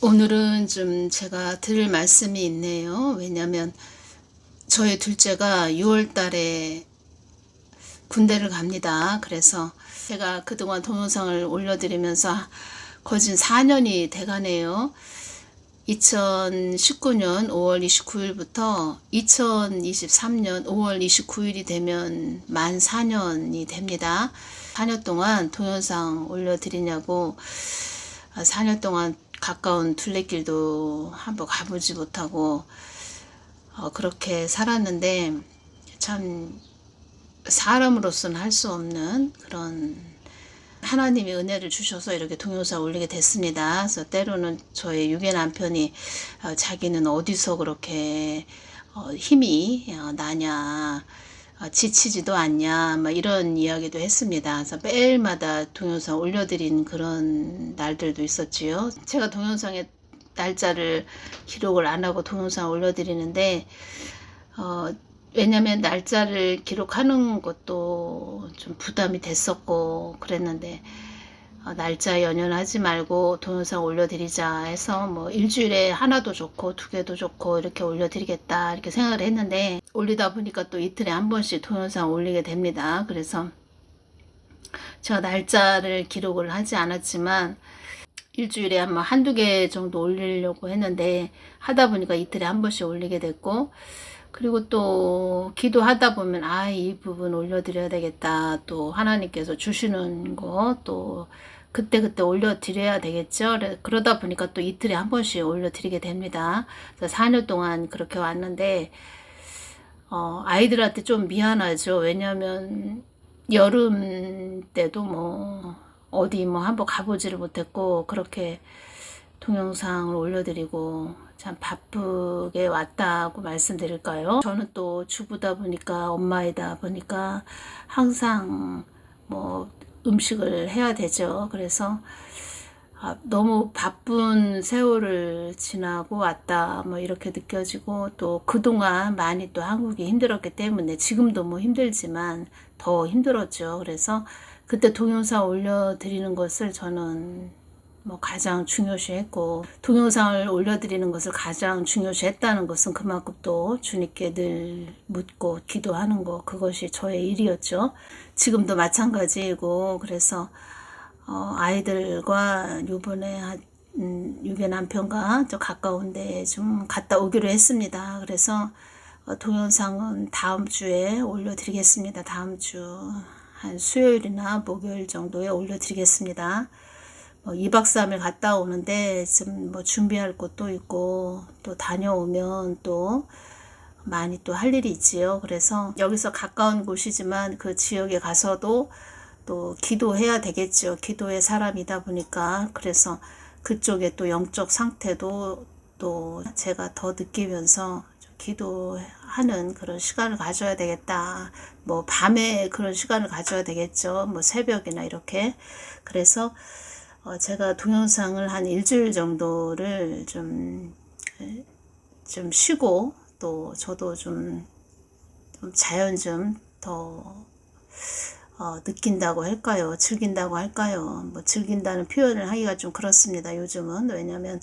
오늘은 좀 제가 드릴 말씀이 있네요. 왜냐면 저희 둘째가 6월 달에 군대를 갑니다. 그래서 제가 그동안 동영상을 올려드리면서 거진 4년이 돼가네요. 2019년 5월 29일부터 2023년 5월 29일이 되면 만 4년이 됩니다. 4년 동안 동영상 올려드리냐고 4년 동안 가까운 둘레길도 한번 가보지 못하고 그렇게 살았는데 참 사람으로서는 할 수 없는 그런 하나님이 은혜를 주셔서 이렇게 동영상 올리게 됐습니다. 그래서 때로는 저의 유괴 남편이 자기는 어디서 그렇게 힘이 나냐, 지치지도 않냐, 막 이런 이야기도 했습니다. 그래서 매일마다 동영상 올려드린 그런 날들도 있었지요. 제가 동영상에 날짜를 기록을 안 하고 동영상 올려드리는데 왜냐면 날짜를 기록하는 것도 좀 부담이 됐었고 그랬는데 날짜 연연하지 말고 동영상 올려드리자 해서 뭐 일주일에 하나도 좋고 두 개도 좋고 이렇게 올려드리겠다 이렇게 생각을 했는데 올리다 보니까 또 이틀에 한 번씩 동영상 올리게 됩니다. 그래서 제가 날짜를 기록을 하지 않았지만 일주일에 한두 개 정도 올리려고 했는데 하다 보니까 이틀에 한 번씩 올리게 됐고, 그리고 또 기도하다 보면 이 부분 올려드려야 되겠다, 또 하나님께서 주시는 거 또 그때그때 올려드려야 되겠죠. 그러다 보니까 또 이틀에 한 번씩 올려드리게 됩니다. 그래서 4년 동안 그렇게 왔는데 아이들한테 좀 미안하죠. 왜냐면 여름 때도 뭐 어디 뭐 한번 가보지를 못했고 그렇게 동영상을 올려드리고 참 바쁘게 왔다고 말씀드릴까요? 저는 또 주부다 보니까 엄마이다 보니까 항상 뭐 음식을 해야 되죠. 그래서 너무 바쁜 세월을 지나고 왔다 뭐 이렇게 느껴지고, 또 그동안 많이 또 한국이 힘들었기 때문에 지금도 뭐 힘들지만 더 힘들었죠. 그래서 그때 동영상 올려드리는 것을 저는 뭐 가장 중요시했고, 동영상을 올려드리는 것을 가장 중요시했다는 것은 그만큼 또 주님께 늘 묻고 기도하는 것, 그것이 저의 일이었죠. 지금도 마찬가지이고, 그래서 아이들과 요번에 유괴 남편과 저 가까운 데 좀 갔다 오기로 했습니다. 그래서 동영상은 다음 주에 올려드리겠습니다. 다음 주 한 수요일이나 목요일 정도에 올려드리겠습니다. 2박 3일 갔다 오는데 좀 뭐 준비할 것도 있고 또 다녀오면 또 많이 또 할 일이 있지요. 그래서 여기서 가까운 곳이지만 그 지역에 가서도 또 기도해야 되겠죠. 기도의 사람이다 보니까. 그래서 그쪽에 또 영적 상태도 또 제가 더 느끼면서 기도하는 그런 시간을 가져야 되겠다. 뭐 밤에 그런 시간을 가져야 되겠죠. 뭐 새벽이나 이렇게. 그래서 제가 동영상을 한 일주일 정도를 좀 쉬고, 또 저도 좀 자연 좀 더 느낀다고 할까요? 즐긴다고 할까요? 뭐 즐긴다는 표현을 하기가 좀 그렇습니다. 요즘은. 왜냐하면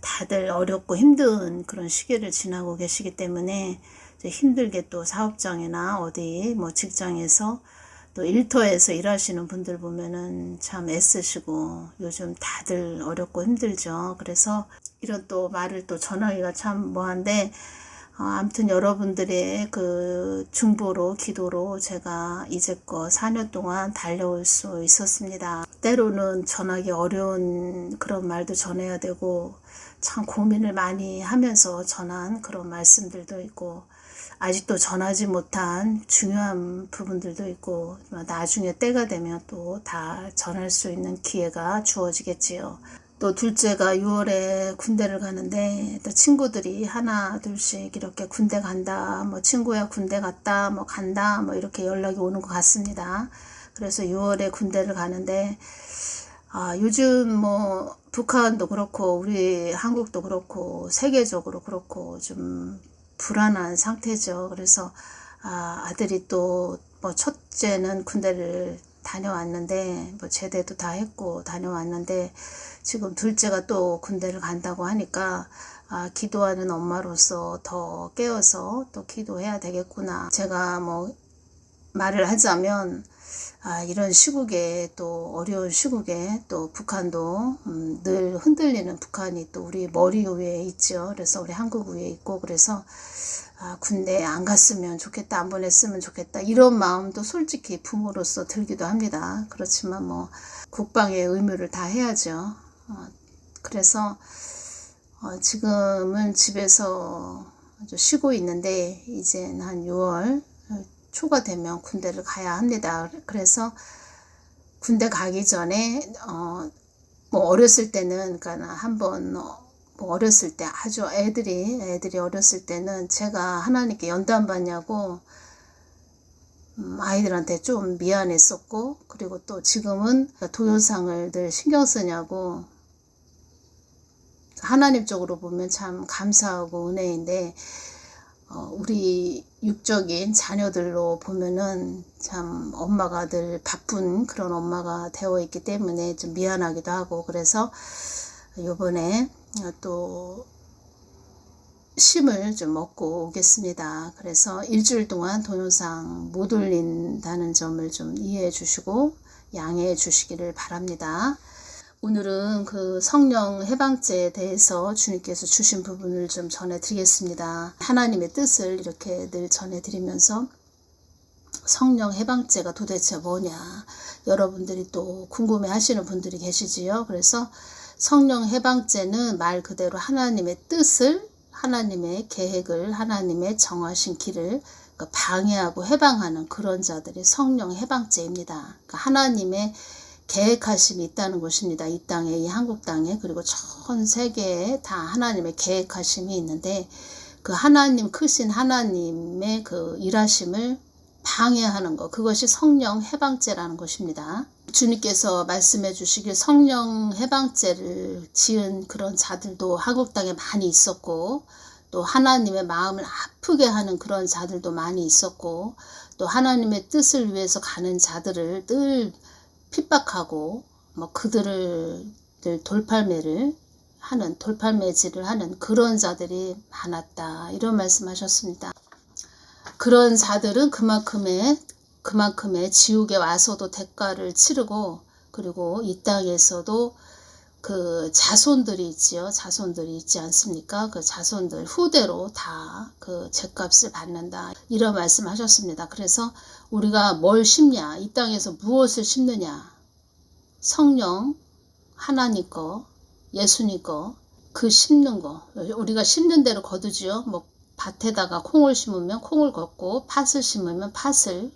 다들 어렵고 힘든 그런 시기를 지나고 계시기 때문에 힘들게 또 사업장이나 어디 뭐 직장에서 또 일터에서 일하시는 분들 보면은 참 애쓰시고 요즘 다들 어렵고 힘들죠. 그래서 이런 또 말을 또 전하기가 참 뭐한데, 아무튼 여러분들의 그 중보로 기도로 제가 이제껏 4년 동안 달려올 수 있었습니다. 때로는 전하기 어려운 그런 말도 전해야 되고 참 고민을 많이 하면서 전한 그런 말씀들도 있고, 아직도 전하지 못한 중요한 부분들도 있고, 나중에 때가 되면 또 다 전할 수 있는 기회가 주어지겠지요. 또 둘째가 6월에 군대를 가는데 또 친구들이 하나 둘씩 이렇게 군대 간다, 뭐 친구야 군대 갔다, 뭐 간다, 뭐 이렇게 연락이 오는 것 같습니다. 그래서 6월에 군대를 가는데 요즘 뭐 북한도 그렇고 우리 한국도 그렇고 세계적으로 그렇고 좀 불안한 상태죠. 그래서 아들이 또 뭐 첫째는 군대를 다녀왔는데 뭐 제대도 다 했고 다녀왔는데 지금 둘째가 또 군대를 간다고 하니까 기도하는 엄마로서 더 깨어서 또 기도해야 되겠구나. 제가 뭐 말을 하자면 이런 시국에 또 어려운 시국에 또 북한도 늘 흔들리는 북한이 또 우리 머리 위에 있죠. 그래서 우리 한국 위에 있고 그래서 군대 안 갔으면 좋겠다, 안 보냈으면 좋겠다 이런 마음도 솔직히 부모로서 들기도 합니다. 그렇지만 뭐 국방의 의무를 다 해야죠. 그래서 지금은 집에서 쉬고 있는데 이제 한 6월 초가 되면 군대를 가야 합니다. 그래서 군대 가기 전에 뭐 어렸을 때는 그러니까 한번 뭐 어렸을 때 아주 애들이 어렸을 때는 제가 하나님께 연도 안 받냐고 아이들한테 좀 미안했었고 그리고 또 지금은 동영상을 늘 신경 쓰냐고 하나님 쪽으로 보면 참 감사하고 은혜인데 우리 육적인 자녀들로 보면은 참 엄마가 늘 바쁜 그런 엄마가 되어 있기 때문에 좀 미안하기도 하고 그래서 요번에 또 심을 좀 먹고 오겠습니다. 그래서 일주일 동안 동영상 못 올린다는 점을 좀 이해해 주시고 양해해 주시기를 바랍니다. 오늘은 그 성령 해방죄에 대해서 주님께서 주신 부분을 좀 전해드리겠습니다. 하나님의 뜻을 이렇게 늘 전해드리면서 성령 해방죄가 도대체 뭐냐 여러분들이 또 궁금해 하시는 분들이 계시지요. 그래서 성령 해방죄는 말 그대로 하나님의 뜻을 하나님의 계획을 하나님의 정하신 길을 방해하고 해방하는 그런 자들이 성령 해방죄입니다. 그러니까 하나님의 계획하심이 있다는 것입니다. 이 땅에, 이 한국 땅에, 그리고 전 세계에 다 하나님의 계획하심이 있는데 그 하나님, 크신 하나님의 그 일하심을 방해하는 것, 그것이 성령 해방죄라는 것입니다. 주님께서 말씀해 주시길 성령 해방죄를 지은 그런 자들도 한국 땅에 많이 있었고 또 하나님의 마음을 아프게 하는 그런 자들도 많이 있었고 또 하나님의 뜻을 위해서 가는 자들을 늘 핍박하고 뭐 그들을 돌팔매질을 하는 그런 자들이 많았다 이런 말씀하셨습니다. 그런 자들은 그만큼의 지옥에 와서도 대가를 치르고 그리고 이 땅에서도 그 자손들이 있지요. 자손들이 있지 않습니까? 그 자손들 후대로 다 그 죗값을 받는다. 이런 말씀하셨습니다. 그래서 우리가 뭘 심냐? 이 땅에서 무엇을 심느냐? 성령, 하나님 거, 예수님 거, 그 심는 거. 우리가 심는 대로 거두지요. 뭐 밭에다가 콩을 심으면 콩을 걷고 팥을 심으면 팥을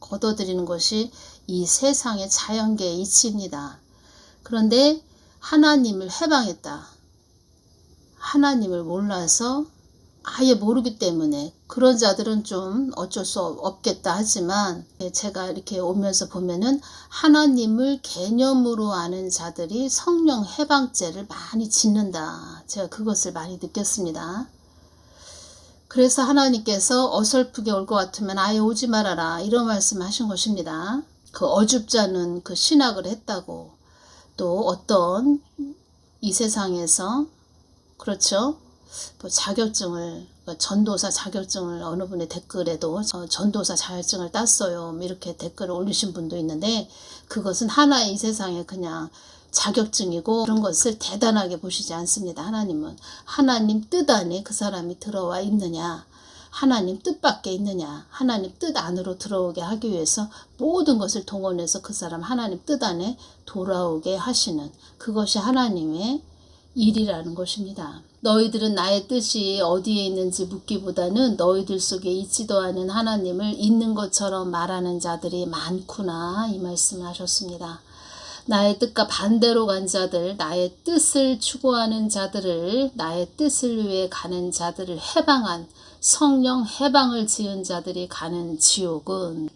거둬들이는 것이 이 세상의 자연계의 이치입니다. 그런데 하나님을 해방했다. 하나님을 몰라서 아예 모르기 때문에 그런 자들은 좀 어쩔 수 없겠다 하지만 제가 이렇게 오면서 보면은 하나님을 개념으로 아는 자들이 성령 해방죄를 많이 짓는다. 제가 그것을 많이 느꼈습니다. 그래서 하나님께서 어설프게 올 것 같으면 아예 오지 말아라 이런 말씀하신 것입니다. 그 어줍잖은 그 신학을 했다고 또 어떤 이 세상에서 그렇죠. 뭐 자격증을 전도사 자격증을 어느 분의 댓글에도 전도사 자격증을 땄어요 이렇게 댓글을 올리신 분도 있는데 그것은 하나의 이 세상에 그냥 자격증이고 그런 것을 대단하게 보시지 않습니다. 하나님은 하나님 뜻 안에 그 사람이 들어와 있느냐 하나님 뜻밖에 있느냐 하나님 뜻 안으로 들어오게 하기 위해서 모든 것을 동원해서 그 사람 하나님 뜻 안에 돌아오게 하시는 그것이 하나님의 일이라는 것입니다. 너희들은 나의 뜻이 어디에 있는지 묻기보다는 너희들 속에 있지도 않은 하나님을 있는 것처럼 말하는 자들이 많구나 이 말씀을 하셨습니다. 나의 뜻과 반대로 간 자들, 나의 뜻을 추구하는 자들을, 나의 뜻을 위해 가는 자들을 해방한 성령 해방을 지은 자들이 가는 지옥은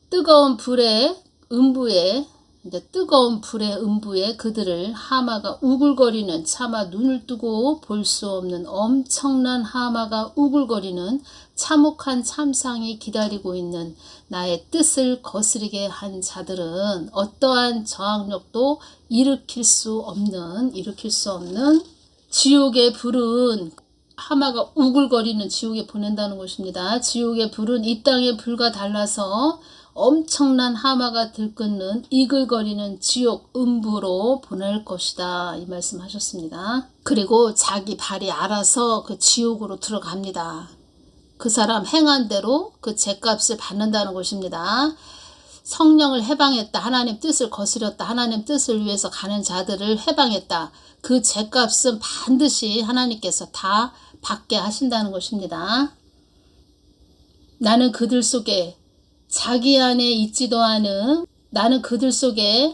뜨거운 불의 음부에 이제 뜨거운 불의 음부에 그들을 하마가 우글거리는, 차마 눈을 뜨고 볼 수 없는 엄청난 하마가 우글거리는 참혹한 참상이 기다리고 있는 나의 뜻을 거스르게 한 자들은 어떠한 저항력도 일으킬 수 없는 지옥의 불은, 하마가 우글거리는 지옥에 보낸다는 것입니다. 지옥의 불은 이 땅의 불과 달라서 엄청난 하마가 들끓는 이글거리는 지옥 음부로 보낼 것이다, 이 말씀 하셨습니다. 그리고 자기 발이 알아서 그 지옥으로 들어갑니다. 그 사람 행한 대로 그 죗값을 받는다는 것입니다. 성령을 해방했다, 하나님 뜻을 거스렸다, 하나님 뜻을 위해서 가는 자들을 해방했다, 그 죗값은 반드시 하나님께서 다 받게 하신다는 것입니다. 나는 그들 속에 자기 안에 있지도 않은, 나는 그들 속에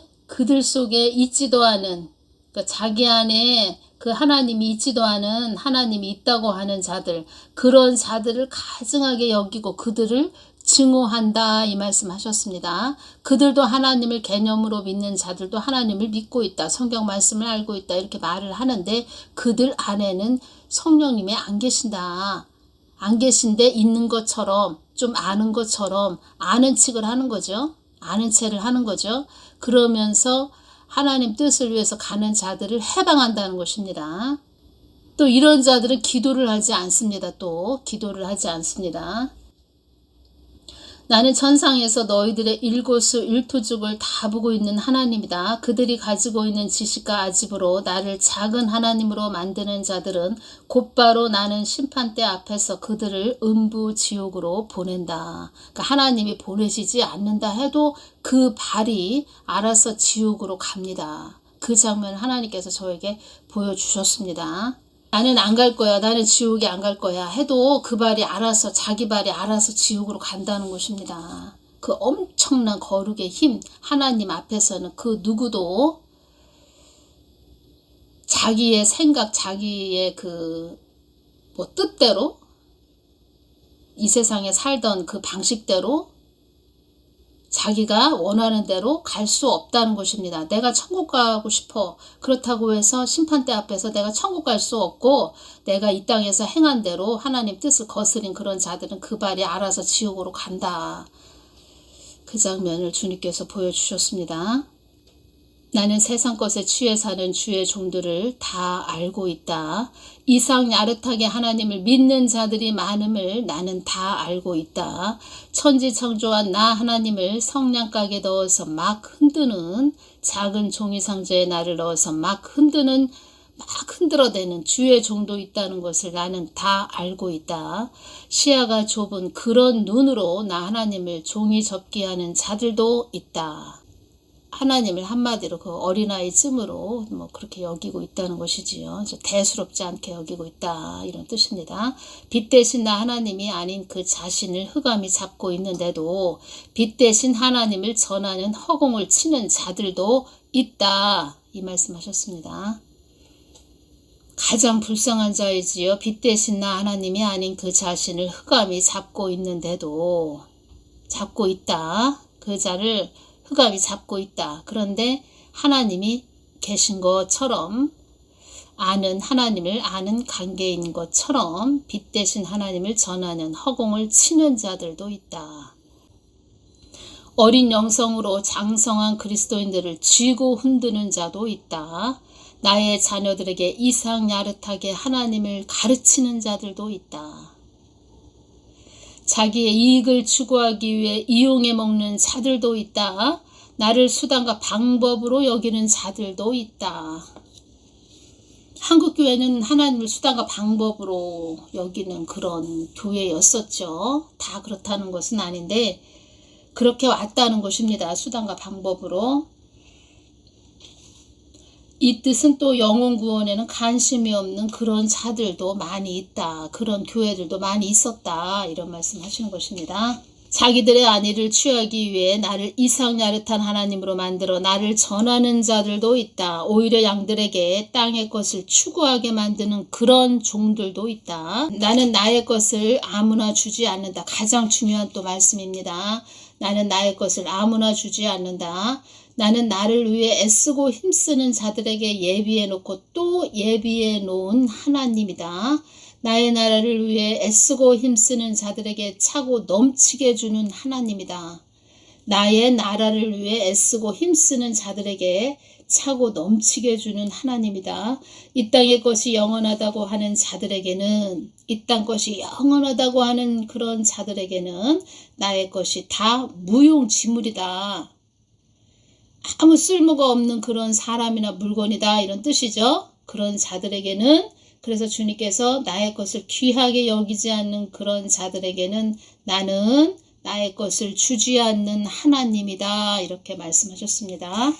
있지도 않은, 그러니까 자기 안에 그 하나님이 있지도 않은, 하나님이 있다고 하는 자들, 그런 자들을 가증하게 여기고 그들을 증오한다, 이 말씀 하셨습니다. 그들도 하나님을 개념으로 믿는 자들도 하나님을 믿고 있다, 성경 말씀을 알고 있다, 이렇게 말을 하는데 그들 안에는 성령님이 안 계신다. 안 계신데 있는 것처럼, 좀 아는 것처럼 아는 척을 하는 거죠. 아는 체를 하는 거죠. 그러면서 하나님 뜻을 위해서 가는 자들을 해방한다는 것입니다. 또 이런 자들은 기도를 하지 않습니다. 나는 천상에서 너희들의 일거수 일투족을 다 보고 있는 하나님이다. 그들이 가지고 있는 지식과 아집으로 나를 작은 하나님으로 만드는 자들은 곧바로 나는 심판대 앞에서 그들을 음부 지옥으로 보낸다. 그러니까 하나님이 보내시지 않는다 해도 그 발이 알아서 지옥으로 갑니다. 그 장면을 하나님께서 저에게 보여주셨습니다. 나는 안 갈 거야, 나는 지옥에 안 갈 거야 해도 그 발이 알아서, 자기 발이 알아서 지옥으로 간다는 것입니다. 그 엄청난 거룩의 힘, 하나님 앞에서는 그 누구도 자기의 생각, 자기의 그 뜻대로, 이 세상에 살던 그 방식대로 자기가 원하는 대로 갈 수 없다는 것입니다. 내가 천국 가고 싶어. 그렇다고 해서 심판대 앞에서 내가 천국 갈 수 없고, 내가 이 땅에서 행한 대로 하나님 뜻을 거스린 그런 자들은 그 발이 알아서 지옥으로 간다. 그 장면을 주님께서 보여주셨습니다. 나는 세상 것에 취해 사는 주의 종들을 다 알고 있다. 이상 야릇하게 하나님을 믿는 자들이 많음을 나는 다 알고 있다. 천지창조한 나 하나님을 성냥가게 넣어서 막 흔드는, 작은 종이 상자에 나를 넣어서 막 흔들어대는 주의 종도 있다는 것을 나는 다 알고 있다. 시야가 좁은 그런 눈으로 나 하나님을 종이 접기 하는 자들도 있다. 하나님을 한마디로 그 어린아이 쯤으로 그렇게 여기고 있다는 것이지요. 대수롭지 않게 여기고 있다, 이런 뜻입니다. 빛 대신 나 하나님이 아닌 그 자신을 흑암이 잡고 있는데도 빛 대신 하나님을 전하는 허공을 치는 자들도 있다, 이 말씀하셨습니다. 가장 불쌍한 자이지요. 빛 대신 나 하나님이 아닌 그 자신을 흑암이 잡고 있는데도, 잡고 있다, 그 자를 흑암이 잡고 있다. 그런데 하나님이 계신 것처럼, 아는 하나님을 아는 관계인 것처럼 빛 대신 하나님을 전하는 허공을 치는 자들도 있다. 어린 영성으로 장성한 그리스도인들을 쥐고 흔드는 자도 있다. 나의 자녀들에게 이상 야릇하게 하나님을 가르치는 자들도 있다. 자기의 이익을 추구하기 위해 이용해 먹는 자들도 있다. 나를 수단과 방법으로 여기는 자들도 있다. 한국교회는 하나님을 수단과 방법으로 여기는 그런 교회였었죠. 다 그렇다는 것은 아닌데 그렇게 왔다는 것입니다. 수단과 방법으로. 이 뜻은 또 영혼 구원에는 관심이 없는 그런 자들도 많이 있다. 그런 교회들도 많이 있었다. 이런 말씀 하시는 것입니다. 자기들의 안위를 취하기 위해 나를 이상야릇한 하나님으로 만들어 나를 전하는 자들도 있다. 오히려 양들에게 땅의 것을 추구하게 만드는 그런 종들도 있다. 나는 나의 것을 아무나 주지 않는다. 가장 중요한 또 말씀입니다. 나는 나의 것을 아무나 주지 않는다. 나는 나를 위해 애쓰고 힘쓰는 자들에게 예비해 놓고 또 예비해 놓은 하나님이다. 나의 나라를 위해 애쓰고 힘쓰는 자들에게 차고 넘치게 주는 하나님이다. 나의 나라를 위해 애쓰고 힘쓰는 자들에게 차고 넘치게 주는 하나님이다. 이 땅의 것이 영원하다고 하는 자들에게는, 이 땅 것이 영원하다고 하는 그런 자들에게는 나의 것이 다 무용지물이다. 아무 쓸모가 없는 그런 사람이나 물건이다, 이런 뜻이죠. 그런 자들에게는, 그래서 주님께서 나의 것을 귀하게 여기지 않는 그런 자들에게는 나는 나의 것을 주지 않는 하나님이다, 이렇게 말씀하셨습니다.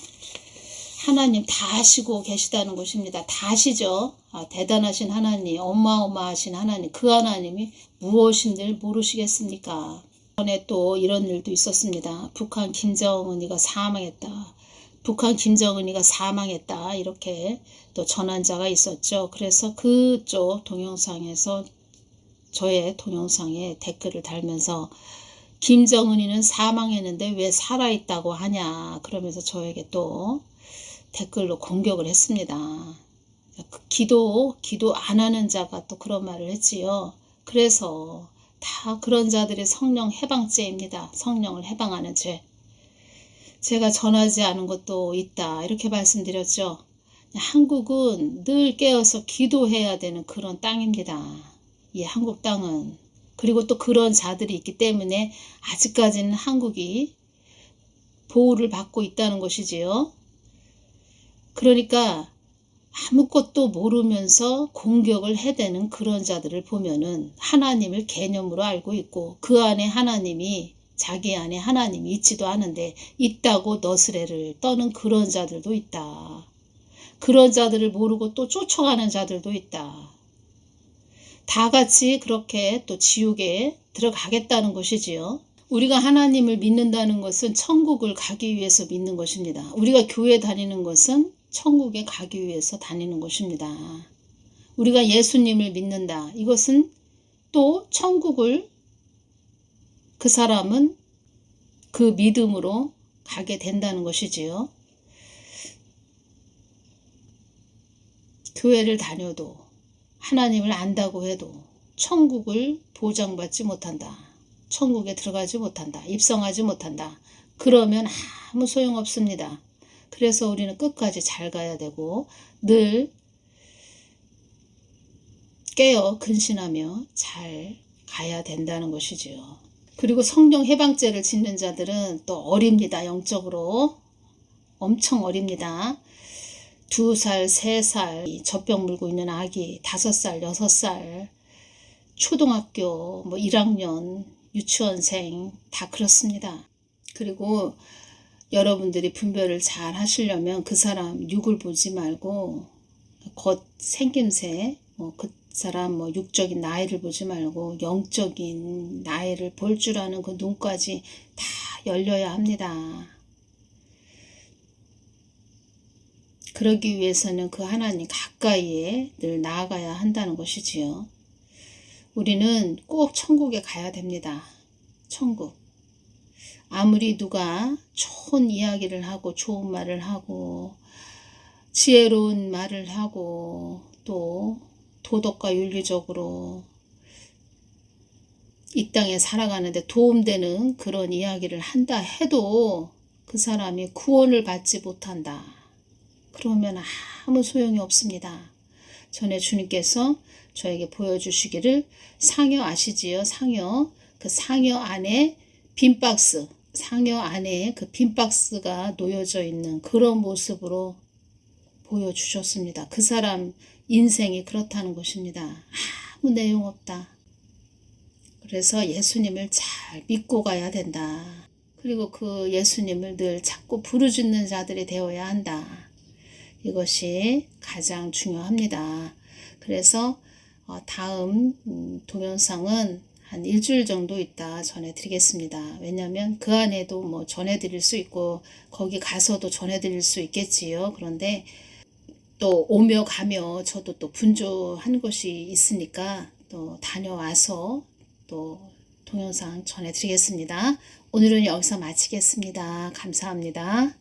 하나님 다 아시고 계시다는 것입니다. 다 아시죠. 대단하신 하나님, 어마어마하신 하나님, 그 하나님이 무엇인들 모르시겠습니까? 전에 또 이런 일도 있었습니다. 북한 김정은이가 사망했다. 북한 김정은이가 사망했다. 이렇게 또 전환자가 있었죠. 그래서 그쪽 동영상에서 저의 동영상에 댓글을 달면서 김정은이는 사망했는데 왜 살아있다고 하냐, 그러면서 저에게 또 댓글로 공격을 했습니다. 기도 안 하는 자가 또 그런 말을 했지요. 그래서 다 그런 자들이 성령 해방죄입니다. 성령을 해방하는 죄. 제가 전하지 않은 것도 있다, 이렇게 말씀드렸죠. 한국은 늘 깨어서 기도해야 되는 그런 땅입니다. 이 한국 땅은. 그리고 또 그런 자들이 있기 때문에 아직까지는 한국이 보호를 받고 있다는 것이지요. 그러니까 아무것도 모르면서 공격을 해대는 그런 자들을 보면은 하나님을 개념으로 알고 있고 그 안에 하나님이, 자기 안에 하나님이 있지도 않은데 있다고 너스레를 떠는 그런 자들도 있다. 그런 자들을 모르고 또 쫓아가는 자들도 있다. 다 같이 그렇게 또 지옥에 들어가겠다는 것이지요. 우리가 하나님을 믿는다는 것은 천국을 가기 위해서 믿는 것입니다. 우리가 교회 다니는 것은 천국에 가기 위해서 다니는 것입니다. 우리가 예수님을 믿는다. 이것은 또 천국을, 그 사람은 그 믿음으로 가게 된다는 것이지요. 교회를 다녀도 하나님을 안다고 해도 천국을 보장받지 못한다. 천국에 들어가지 못한다. 입성하지 못한다. 그러면 아무 소용없습니다. 그래서 우리는 끝까지 잘 가야 되고 늘 깨어 근신하며 잘 가야 된다는 것이지요. 그리고 성령 해방죄를 짓는 자들은 또 어립니다. 영적으로 엄청 어립니다. 2살, 3살 젖병 물고 있는 아기, 5살, 6살, 초등학교 1학년, 유치원생 다 그렇습니다. 그리고 여러분들이 분별을 잘 하시려면 그 사람 육을 보지 말고 겉 생김새, 그 사람 육적인 나이를 보지 말고 영적인 나이를 볼 줄 아는 그 눈까지 다 열려야 합니다. 그러기 위해서는 그 하나님 가까이에 늘 나아가야 한다는 것이지요. 우리는 꼭 천국에 가야 됩니다. 천국. 아무리 누가 좋은 이야기를 하고 좋은 말을 하고 지혜로운 말을 하고 또 도덕과 윤리적으로 이 땅에 살아가는데 도움되는 그런 이야기를 한다 해도 그 사람이 구원을 받지 못한다. 그러면 아무 소용이 없습니다. 전에 주님께서 저에게 보여주시기를, 상여 아시지요? 상여. 그 상여 안에 빈 박스, 상여 안에 그 빈 박스가 놓여져 있는 그런 모습으로 보여주셨습니다. 그 사람 인생이 그렇다는 것입니다. 아무 내용 없다. 그래서 예수님을 잘 믿고 가야 된다. 그리고 그 예수님을 늘 찾고 부르짖는 자들이 되어야 한다. 이것이 가장 중요합니다. 그래서 다음 동영상은 한 일주일 정도 있다 전해드리겠습니다. 왜냐하면 그 안에도 전해드릴 수 있고 거기 가서도 전해드릴 수 있겠지요. 그런데 또 오며 가며 저도 또 분주한 것이 있으니까 또 다녀와서 또 동영상 전해드리겠습니다. 오늘은 여기서 마치겠습니다. 감사합니다.